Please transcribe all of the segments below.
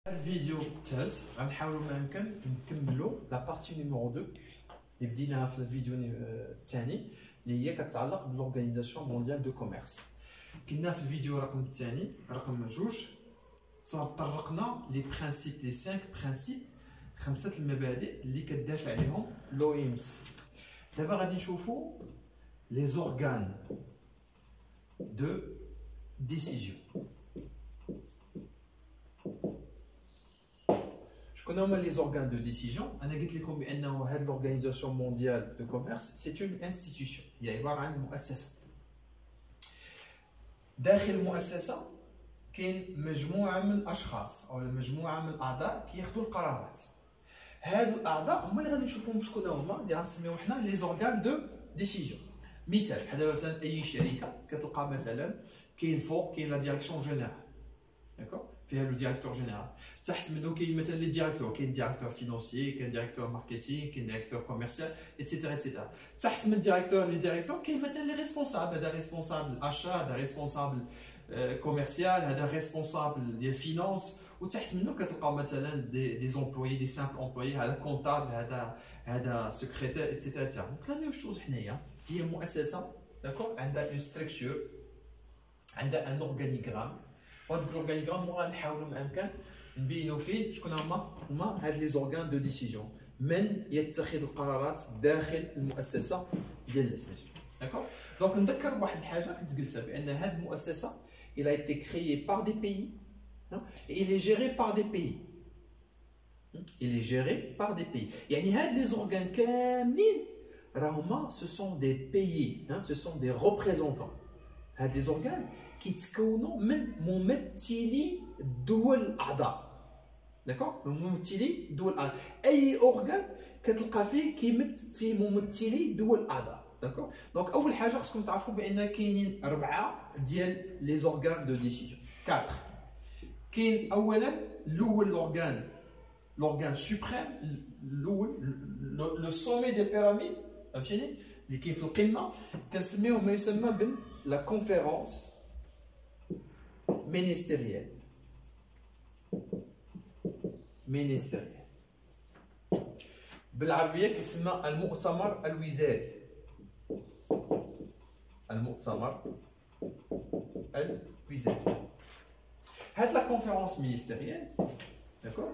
الفيديو الثالث غنحاولوا ما يمكن نكملوا لا بارتي نيميرو 2 اللي بديناها في الفيديو الثاني اللي هي كتعلق بالأورغانيزاسيون مونديال دو كوميرس. كنا في الفيديو رقم الثاني رقم 2 طرقنا لي برينسيپ لي 5 برينسيپ خمسه المبادئ اللي كتدافع عليهم لو ام سي. دابا غادي نشوفوا لي زورغان دو ديسيجن. شكون هما لي زورغان دو ديسيجن؟ انا قلت لكم بانه هاد لورغانيزاسيون مونديال دو كوميرس سي اون انستيتيوشن، هي عباره عن مؤسسه. داخل المؤسسه كاين مجموعه من الاشخاص او مجموعه من الاعضاء كياخذوا القرارات. هاد الاعضاء هما اللي غادي نشوفوهم شكون هما اللي غنسميو حنا لي زورغان دو ديسيجن. مثال بحال مثلا اي شركه كتلقى مثلا كاين فوق كاين لا ديريكسيون جينيرال، داكوغ، فيها لو ديريكتور جينيرال، تحت منه كاين مثلا لي ديريكتور، كاين ديريكتور فينونسي، كاين ديريكتور ماركتينغ، كاين ديريكتور كوميرسيال ايتترا ايتترا. تحت من ديريكتور لي ديريكتور كاين مثلا لي ريسبونسابل، هذا ريسبونسابل اشا، هذا ريسبونسابل كوميرسيال، هذا ريسبونسابل ديال فينانس، وتحت منه كتلقاو مثلا دي زومبلوي، دي سامبل امبلوي، هذا كونطابل، هذا سكرتير ايتترا ايتترا. دونك لا ميم شوز حنايا هي مؤسسه، داكوغ، عندها اون ستركتور، عندها ان اورغانيغرام. وهاد الاورغانيغرام غنحاولوا ما امكن نبينوا فيه شكون هما هاد لي زورغان دو ديسيجن، من يتخذ القرارات داخل المؤسسه ديال الاسماك، داكوغ. دونك نذكر بواحد الحاجه كنت قلتها، بان هاد المؤسسه il a été créé par des pays et il est géré par des pays. Il est géré par des pays. يعني هاد لي زورغان كاملين راهما ce sont des pays, ce sont des représentants. هاد لي زورغان كيتكونوا من ممثلي الدول الاعضاء، داكوغ، ممثلي الدول الاعضاء. اي اورغان كتلقى فيه كيمثل فيه ممثلي الدول الاعضاء، داكوغ. دونك اول حاجه خصكم تعرفوا بان كاينين 4 ديال لي زورغان دو ديسيجن، 4. كاين اولا الاول لورغان سوبريم، الاول لو سومي دي بيراميد، فهمتيني، اللي كاين في القمه، كنسميوه ما يسمى بال لا كونفيرونس مينيستيريال. بالعربيه كيسمى المؤتمر الوزاري. المؤتمر الوزاري. هاد لا كونفيرونس مينيستيريال، داكوغ،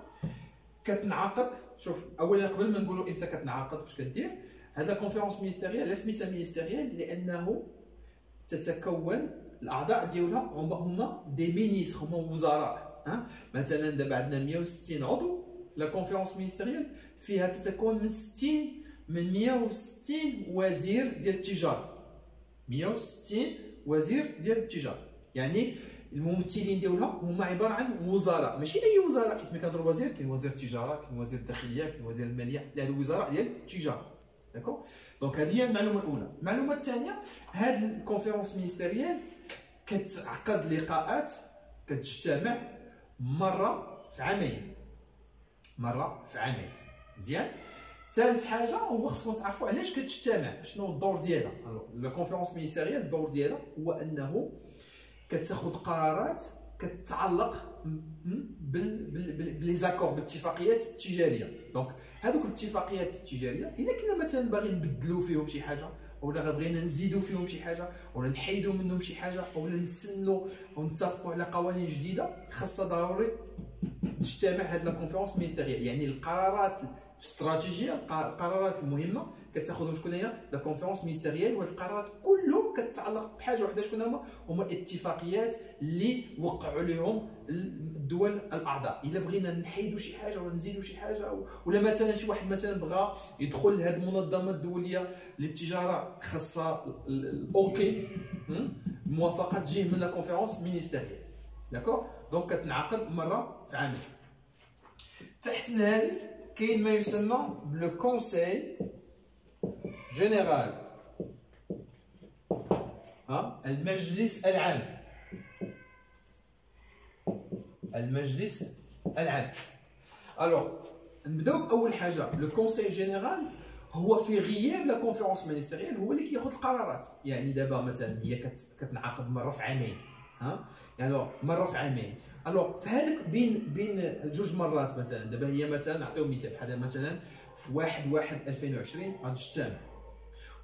كتنعقد. شوف اولا قبل ما نقولوا امتى كتنعقد واش كدير، هاد لا كونفيرونس مينيستيريال سميتها مينيستيريال لانه تتكون الاعضاء ديالها هما دي مينيستر، هما وزراء. مثلا دابا عندنا 160 عضو، لا كونفيرونس مينيستيريال فيها تتكون من 160 وزير ديال التجاره. 160 وزير ديال التجاره، يعني الممثلين ديالها هما عباره عن وزراء، ماشي اي وزراء. حيت ملي كنهضروا وزير كاين وزير التجاره، كاين وزير الداخليه، كاين وزير الماليه، لا هادو وزراء ديال التجاره، داكوغ. دونك هذه هي المعلومه الاولى. المعلومه الثانيه، هاد الكونفيرونس مينيستيريال كتعقد لقاءات، كتجتمع مره في عامين، مزيان. ثالث حاجه هو خصكم تعرفوا علاش كتجتمع، شنو الدور ديالها. لا كونفيرونس مينيستيريال الدور ديالها هو انه كتاخذ قرارات كتعلق بليزاكور، بالاتفاقيات التجاريه. دونك هذوك الاتفاقيات التجاريه الا كنا مثلا باغيين نبدلوا فيهم شي حاجه، اولا بغينا نزيدوا فيهم شي حاجه، اولا نحيدوا منهم شي حاجه، اولا نسنوا او نتفقوا على قوانين جديده، خاصها ضروري تجتمع هاد لا كونفيرونس مينيستيريال. يعني القرارات الاستراتيجيه، القرارات المهمه كتاخذهم شكون هي؟ لا كونفيرونس مينيستيريال. وهاد القرارات كلهم كتتعلق بحاجه وحده، شكون هما الاتفاقيات اللي وقعوا لهم الدول الاعضاء. الا بغينا نحيدوا شي حاجه ولا نزيدوا شي حاجه، ولا مثلا شي واحد مثلا بغى يدخل لهاد المنظمه الدوليه للتجاره، خاصها الاوكي، الموافقه تجيه من لا كونفيرونس مينيستيريال، داكوغ. دونك كتنعقد مره في عام. تحت من هذه كاين ما يسمى بلو كونساي جينيرال، المجلس العام. المجلس العام. الوغ نبداو باول حاجه. لو كونساي جينيرال هو في غياب لا كونفيرونس مينيستيريال هو اللي كياخذ القرارات. يعني دابا مثلا هي كتنعقد مره في عامين، ها يعني مره في عامين. الوغ في هذاك بين جوج مرات مثلا، دابا هي مثلا نعطيو مثال بحال مثلا في 1/1/2020 غادي تجتمع،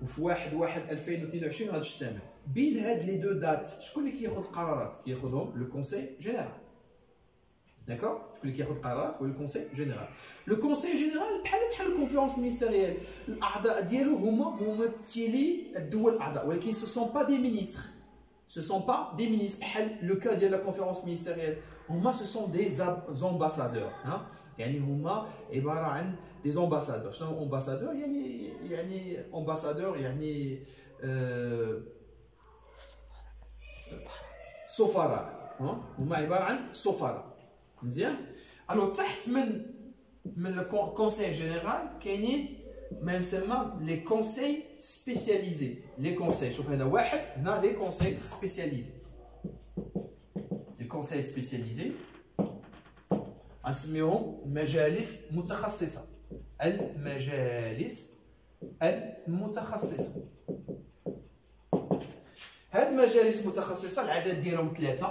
وفي 1/1/2022 غادي تجتمع. بين هاد لي دو دات شكون اللي كياخذ القرارات؟ كياخذهم لو كونساي جينيرال. داكوغ؟ شكون اللي كياخذ القرارات؟ هو لو كونساي جينيرال. لو كونساي جينيرال بحال الكونفيرونس مينيستيريال، الاعضاء ديالو هما ممثلي الدول الاعضاء، ولكن سو سون با دي مينيستر. Ce sont pas des ministres. Le cas de la conférence ministérielle, ce sont des ambassadeurs. يعني هما عبارة عن des ambassadeurs. شنو ambassadeur؟ يعني ambassadeur يعني سفراء. هما عبارة عن سفراء. مزيان؟ الو تحت من الكونساي جينيرال كاينين ما يسمى لي كونساي سبيسياليزي. لي كونساي شوف هنا واحد، هنا لي كونساي سبيسياليزي. لي كونساي سبيسياليزي غنسميوهم مجالس متخصصة. المجالس المتخصصة. هاد المجالس المتخصصة العدد ديالهم 3،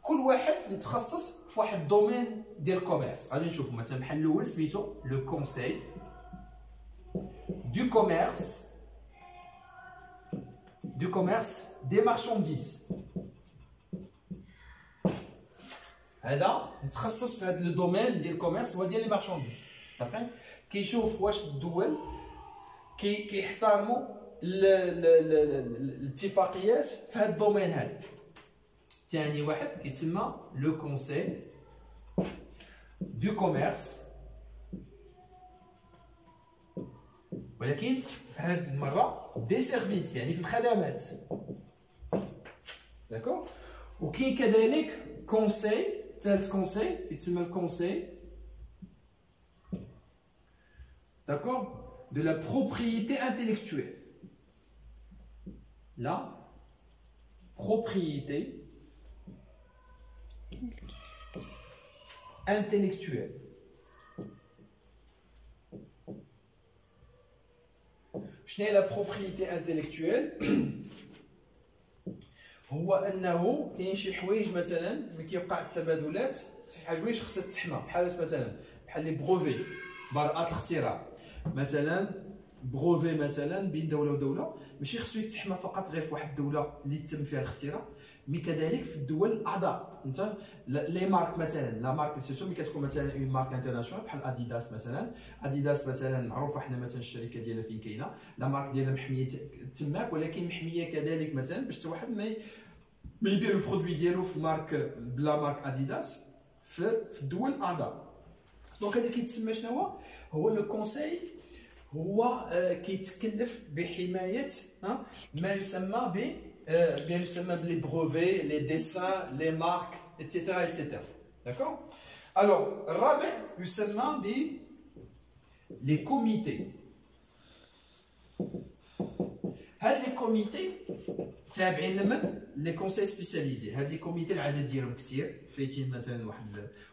كل واحد متخصص في واحد الدومين ديال الكوميرس. غادي نشوفوا مثلا بحال الاول سميتو لو كونساي du commerce des marchandises. هذا متخصص في هذا لو دومين ديال الكوميرس هو ديال لي مارشانديز. صافي كيشوف واش الدول كيحترموا الاتفاقيات في هذا الدومين هذا. ثاني واحد كيتسمى لو كونساي دو كوميرس، ولكن في هذه المره دي سيرفيس يعني في الخدمات. داكوغ؟ وكاين كذلك كونساي، ثالث كونساي كيتسمى الكونساي داكوغ دو لا بروبريتي انتيليكتويل. لا بروبريتي انتيليكتويل. شنو هي لا بروبريتي انتيليكتويل؟ هو انه كاين شي حوايج مثلا ملي كيوقع التبادلات، شي حوايج خصها تحمى، بحال مثلا بحال لي بروفي، براءات الاختراع. مثلا بروفي مثلا بين دوله ودوله ماشي خصو يتحمى فقط غير في واحد الدوله اللي تم فيها الاختراع، مي كذلك في الدول الاعضاء. انت لي مارك مثلا، لا مارك سيرتو ملي كتكون مثلا اون مارك انترناسيونال بحال اديداس مثلا. اديداس مثلا معروفه حنا مثلا الشركه ديالها فين كاينه، لا مارك ديالها محميه تماك، ولكن محميه كذلك مثلا باش حتى واحد ما يبيع البرودوي ديالو في مارك بلا مارك اديداس في الدول الاعضاء. دونك هذا كيتسمى شنو هو لو كونساي. هو كيتكلف بحمايه ما يسمى بلي بروفي، لي ديسان، لي مارك ايتترا ايتترا. داكوغ؟ الوغ الرابع يسمى ب لي كوميتي. هاد لي كوميتي تابعين لمن؟ لي كونساي سبيسياليزي. هاد لي كوميتي العدد ديالهم كثير، فايتين مثلا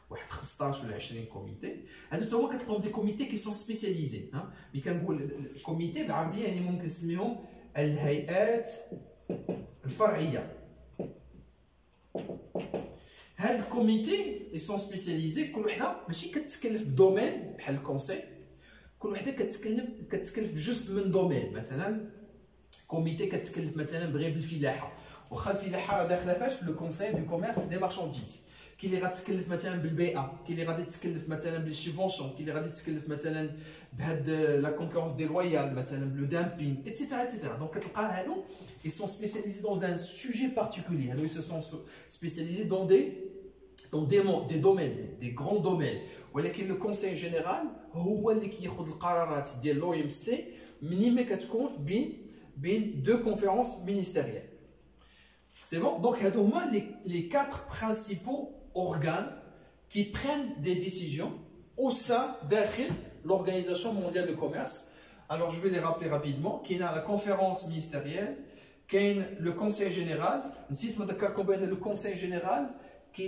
واحد 15 ولا 20 كوميتي. هادو تا هما كتلقاهم دي كوميتي كي سون سبيسياليزي. ملي كنقول الكوميتي بالعربيه يعني ممكن نسميهم الهيئات الفرعيه. هاد الكوميتي سون سبيسياليزي، كل وحده ماشي كتكلف بدومين بحال الكونساي، كل وحده كتكلف بجزء من دومين. مثلا كوميتي كتكلف مثلا بغير بالفلاحه، واخا الفلاحه راه داخله فاش في لو كونساي دو كوميرس دي مارشانديز. كاين اللي غتكلف مثلا بالبيئه، كاين اللي غادي تكلف مثلا بلي سوبونسيون، كاين اللي غادي تكلف مثلا بهاد لا كونكورونس دي لويال مثلا بلو دامبينغ ايتترا ايتترا. دونك كتلقى هادو ils sont spécialisés dans un sujet particulier. هادو ils se sont spécialisés dans des domaines, des grands domaines. ولكن لو كونساي جينيرال هو اللي كياخذ القرارات ديال لو ام سي منين ما كتكون بين دو كونفيرونس مينيستيريال. C'est bon? Donc, il y a les 4 principaux organes qui prennent des décisions au sein de l'Organisation mondiale du commerce. Alors, je vais les rappeler rapidement. Il y a la conférence ministérielle, il y a le conseil général. Le conseil général, qui est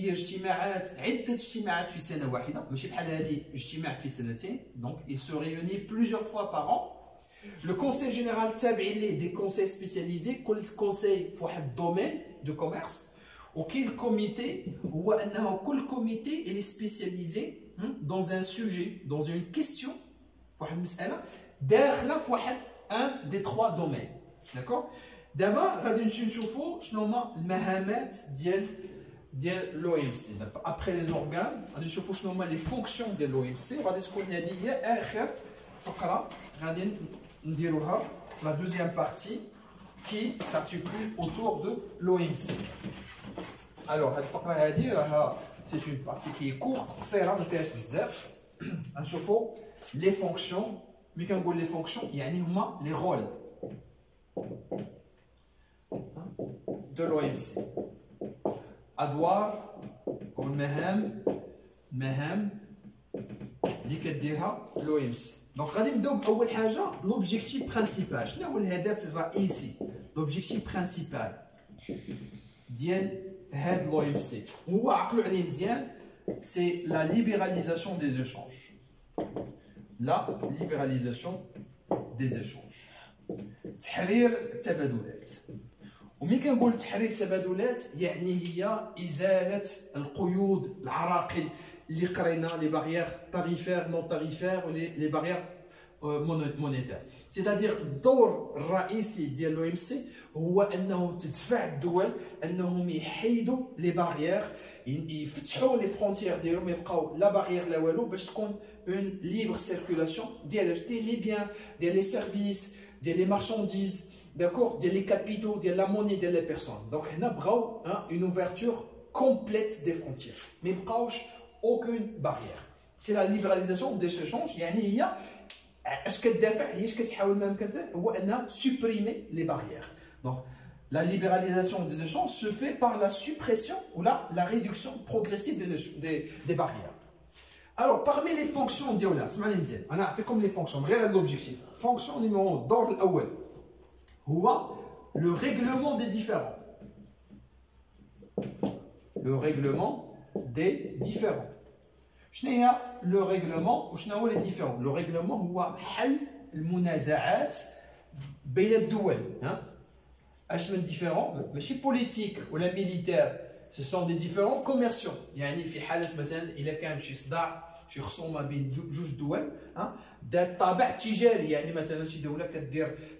عدة اجتماعات في سنة واحدة، ماشي بحال هذه اجتماع في سنتين. Donc, il se réunit plusieurs fois par an. Le conseil général تابعين ليه des conseils spécialisés. كل conseil في واحد الدومين دو كوميرس، وكاين الكوميتي هو انه كل كوميتي اللي سبيسياليزي dans un sujet, dans une question, واحد المساله داخله في واحد un des trois domaines. D'accord? دابا غادي نشوفوا شنو هما المهامات ديال لو ام سي. ابري لي زورغان غادي نشوفوا شنو هما لي فونكسيون ديال لو ام سي، وغادي تكون هذه هي اخر فقره غادي نديروها لا دوزيام بارتي qui s'articule autour de l'OMC. Alors, cette partie c'est une partie qui est courte, قصيرة ما فيهاش بزاف. نشوفوا les fonctions. ملي كنقول les fonctions يعني هما les rôles de l'OMC. أدوار أو المهام اللي كديرها l'OMC. Donc, غادي نبداو بأول حاجة l'objectif principal. شنو هو الهدف الرئيسي؟ l'objectif principal ديال هاد l'OMC هو عقلوا عليه مزيان c'est la libéralisation des échanges. La libéralisation des échanges. تحرير التبادلات. وملي كنقول تحرير التبادلات يعني هي إزالة القيود العراقل اللي قرينا لي باريير تاريفير نون تاريفير ولي باريير مونيتير. سيتادير الدور الرئيسي ديال لو ام سي هو انه تدفع الدول انهم يحيدوا لي باريير، يفتحوا لي فرونتيير ديالهم، يبقاو لا باريير لا والو، باش تكون اون ليبر سيركولاسيون ديال لي بيان، ديال لي سيرفيس، ديال لي مارشانديز، داكور، ديال لي كابيتو، ديال لا موني، ديال لي بيرسون. دونك هنا بغاو اون اوفرتور كومبليت دي فرونتيير، ما يبقاوش aucune barrière. C'est la libéralisation des échanges. يعني هي اش كتدافع، هي اش كتحاول ما يمكن هو انها supprimer les barrières. Donc la libéralisation des échanges se fait par la suppression ou la réduction progressive des barrières. Alors parmi les fonctions ديالنا اسمعني مزيان، انا نعطيكم les fonctions غير هذا l'objectif. Fonction numéro الدور الاول هو le règlement des différends. Le règlement des différends. شنو هي لو ريغلومون وشنو هو لي ديفيرون؟ لو ريغلومون هو حل المنازعات بين الدول. اش من ديفيرون؟ ماشي بوليتيك ولا ميليتير، سو سون دي ديفيرون كوميرسيون. يعني في حاله مثلا اذا كان شي صداع، شي خصومه بين جوج دول ذات طابع تجاري، يعني مثلا شي دوله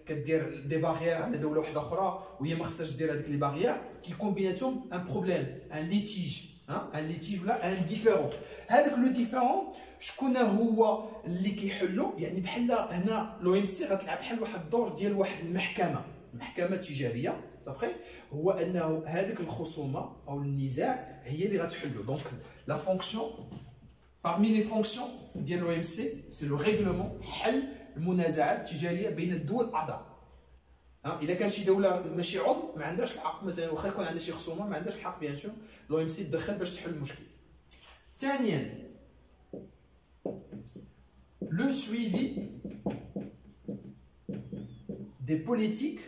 كدير دي باريير على دوله واحده اخرى وهي ما خصهاش دير هذيك لي باريير، كيكون بيناتهم ان بروبليم، ان ليتيج، ان ليتيج ولا ان ديفيرون. هذاك لو ديفيرون شكون هو اللي كيحلو؟ يعني بحال هنا لو ام سي غتلعب بحال واحد الدور ديال واحد المحكمه تجاريه، صافي، هو انه هذيك الخصومه او النزاع هي اللي غتحلو. دونك لا فونكسيون parmi les fonctions ديال لو ام سي سي لو ريغلومون، حل المنازعات التجاريه بين الدول الاعضاء. اذا كان شي دوله ماشي عضو ما عندهاش الحق، مثلا واخا يكون عندها شي خصومه ما عندهاش الحق بيان سور لو ام سي تدخل باش تحل المشكل. ثانيا le suivi des politiques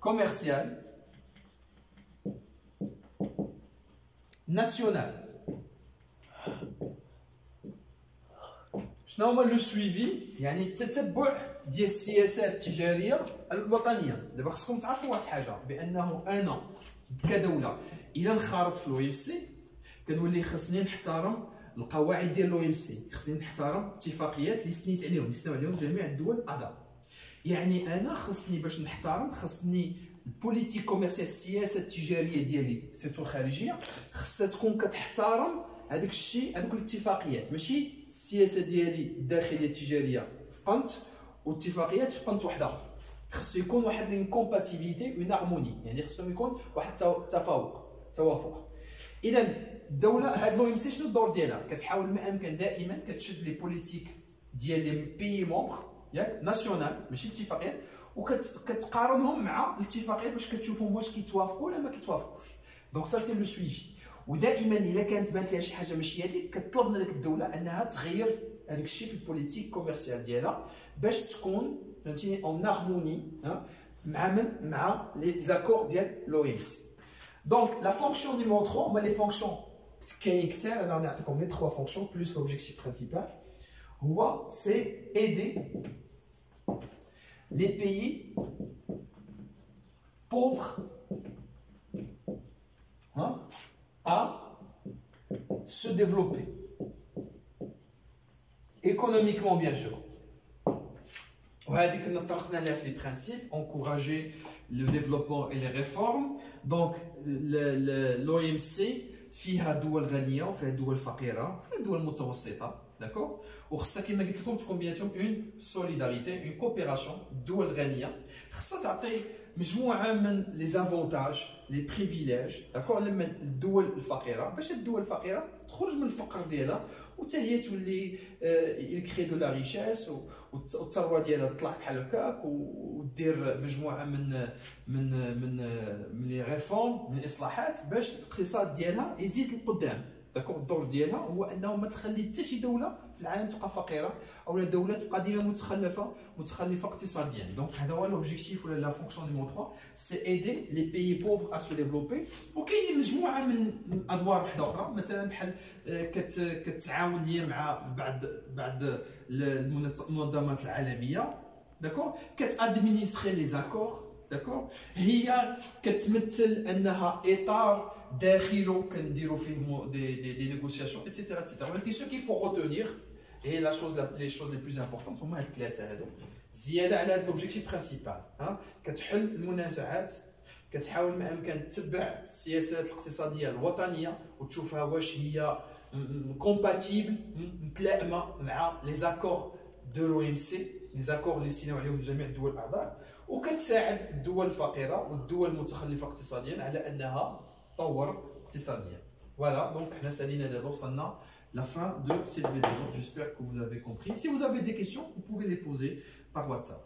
commerciales nationales. شنو هو لو سويفي؟ يعني التتبع ديال السياسات التجاريه الوطنيه. دابا خصكم تعرفوا واحد الحاجه، بانه انا كدوله الا انخرطت في لو ام سي كنولي خصني نحترم القواعد ديال لو ام سي، خصني نحترم اتفاقيات اللي سنيت عليهم جميع الدول الاعضاء. يعني انا خصني باش نحترم، خصني البوليتيك كوميرسيال، السياسه التجاريه ديالي سيرتو الخارجيه خصها تكون كتحترم هذاك الشيء، هذوك الاتفاقيات، ماشي السياسه ديالي الداخليه التجاريه في قنت واتفاقيات في قنت واحد اخر. خصو يكون واحد لينكومباتيبيليتي، اون هارموني، يعني خصو يكون واحد توافق. اذا الدوله هاد لو ام سي شنو الدور ديالها؟ كتحاول ما امكن دائما كتشد لي بوليتيك ديال لي بيي مومبر ياك ناسيونال، ماشي اتفاقيات، وكتقارنهم مع الاتفاقيات باش كتشوفهم واش كيتوافقوا ولا ما كيتوافقوش. دونك سا سي لو سويفي. ودائما الا كانت بانت لها شي حاجه ماشي هذيك كتطلب من هذيك الدوله انها تغير هذاك الشيء في البوليتيك كوميرسيال ديالها باش تكون فهمتيني اون هارموني مع لي زاكور ديال لو ام سي. دونك لا فونكسيون نيميرو 3 هما لي فونكسيون كاين كثير، انا نعطيكم لي 3 فونكسيون بلوس لوبجيكتيف برينسيبال، هو سي ايدي les pays pauvres hein, à se développer. Économiquement, bien sûr. وهذه كنا طرقنا لها في les principes, encourager le développement et les réformes. Donc l'OMC فيها دول غنيه وفيها دول فقيره وفيها دول متوسطه. D'accord. وخصها كما قلت لكم تكون بيناتهم اون سوليداريتي اون كوبيراسيون. الدول الغنيه خصها تعطي مجموعه من لي زافونتاج لي بريفيليج داكور لما الدول الفقيره باش الدول الفقيره تخرج من الفقر ديالها وحتى هي تولي يكري دو لا ريشيس والثروه ديالها تطلع بحال هكاك ودير مجموعه من لي ريفورم من الاصلاحات باش الاقتصاد ديالها يزيد لقدام. داكور. الدور ديالها هو انه ما تخلي حتى شي دوله في العالم تبقى فقيره او دوله تبقى ديما متخلفه اقتصاديا. دونك هذا هو لوبجيكتيف ولا لا فونكسيون نيميرو 3 سي ايدي لي بيي بوفر ا سو ديفلوبي. وكاين مجموعه من ادوار واحده اخرى مثلا بحال كتعاون هي مع بعض المنظمات العالميه. داكور. كتادمينستري لي زاكور. داكور. هي كتمثل انها اطار داخله كنديروا فيه دي نيغوسياسيون ايتترا ايتترا. ولكن سو كي فو روتونير هي لا شوز لي بلوز امبورطونت هما هاد الثلاثه هادو زياده على هاد لوبجيكتيف برينسيبال. كتحل المنازعات، كتحاول ما امكن تتبع السياسات الاقتصاديه الوطنيه وتشوفها واش هي كومباتيبل متلائمه مع لي زاكور دو لو ام سي، لي زاكور اللي سيناو عليهم جميع الدول الاعضاء، وكتساعد الدول الفقيره والدول المتخلفه اقتصاديا على انها تطور اقتصاديا. Voilà, donc حنا سالينا دابا وصلنا la fin de cette vidéo. J'espère que vous avez compris. Si vous avez des questions, vous pouvez les poser par WhatsApp.